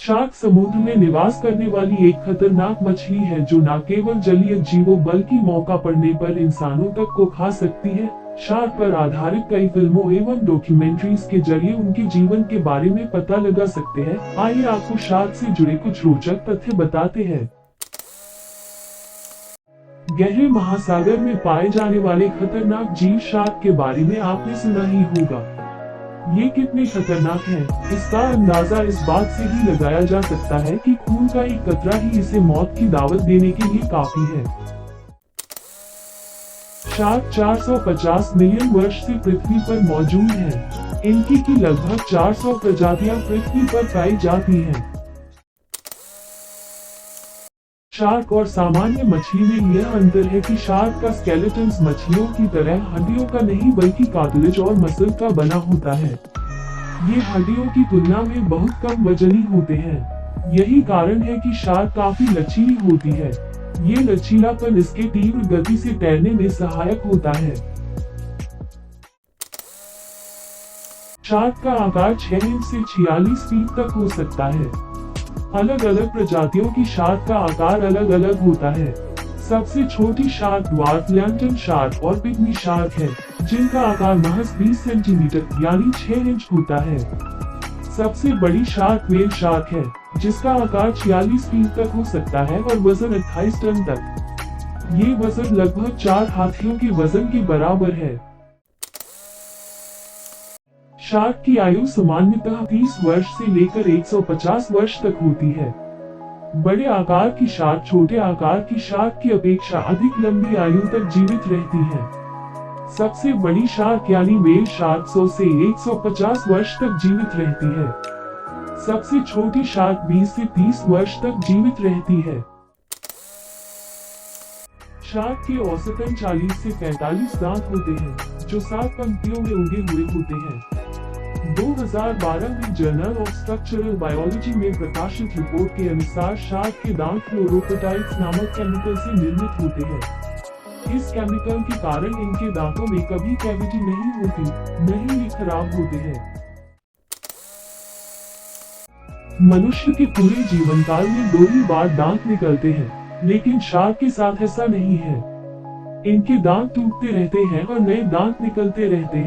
Shark समुद्र में निवास करने वाली एक खतरनाक मछली है जो न केवल जलीय जीवों बल्कि मौका पड़ने पर इंसानों तक को खा सकती है। शार्क पर आधारित कई फिल्मों एवं डॉक्यूमेंट्रीज के जरिए उनके जीवन के बारे में पता लगा सकते हैं। आइए आपको शार्क से जुड़े कुछ रोचक तथ्य बताते हैं। गहरे महासागर में पाए जाने वाले खतरनाक जीव शार्क के बारे में आपने सुना ही होगा। ये कितने खतरनाक हैं, इसका अंदाजा इस बात से ही लगाया जा सकता है कि खून का एक कतरा ही इसे मौत की दावत देने के लिए काफी है। शार्क 450 मिलियन वर्ष से पृथ्वी पर मौजूद हैं। इनकी की लगभग 400 प्रजातियां पृथ्वी पर पाई जाती हैं। शार्क और सामान्य मछली में यह अंतर है कि शार्क का स्केलेटन मछलियों की तरह हड्डियों का नहीं बल्कि कार्टिलेज और मसल का बना होता है। ये हड्डियों की तुलना में बहुत कम वजनी होते हैं। यही कारण है कि शार्क काफी लचीली होती है। ये लचीलापन इसके तीव्र गति से तैरने में सहायक होता है। शार्क का आकार 6 इंच से 46 फीट तक हो सकता है। अलग अलग प्रजातियों की शार्क का आकार अलग अलग होता है। सबसे छोटी शार्क ड्वार्फ लैंटन शार्क और पिग्मी शार्क है, जिनका आकार महज 20 सेंटीमीटर यानी 6 इंच होता है। सबसे बड़ी शार्क व्हेल शार्क है, जिसका आकार 46 फीट तक हो सकता है और वजन 28 टन तक। ये वजन लगभग 4 हाथियों के वजन के बराबर है। शार्क की आयु सामान्यतः 30 वर्ष से लेकर 150 वर्ष तक होती है। बड़े आकार की शार्क छोटे आकार की शार्क की अपेक्षा अधिक लंबी आयु तक जीवित रहती है। सबसे बड़ी शार्क यानी व्हेल शार्क 100 से 150 वर्ष तक जीवित रहती है। सबसे छोटी शार्क 20 से 30 वर्ष तक जीवित रहती है। शार्क के औसतन 40 से 45 दांत होते हैं, जो 7 पंक्तियों में उगे हुए होते हैं। 2012 में जर्नल ऑफ स्ट्रक्चरल बायोलॉजी में प्रकाशित रिपोर्ट के अनुसार शार्क के दांत फ्लोरोपेटाइड्स नामक केमिकल से निर्मित होते हैं। इस केमिकल के कारण इनके दांतों में कभी कैविटी नहीं होती, नहीं ये खराब होते हैं। मनुष्य के पूरे जीवन काल में 2 ही बार दांत निकलते हैं, लेकिन शार्क के साथ ऐसा नहीं है। इनके दांत टूटते रहते हैं और नए दांत निकलते रहते हैं।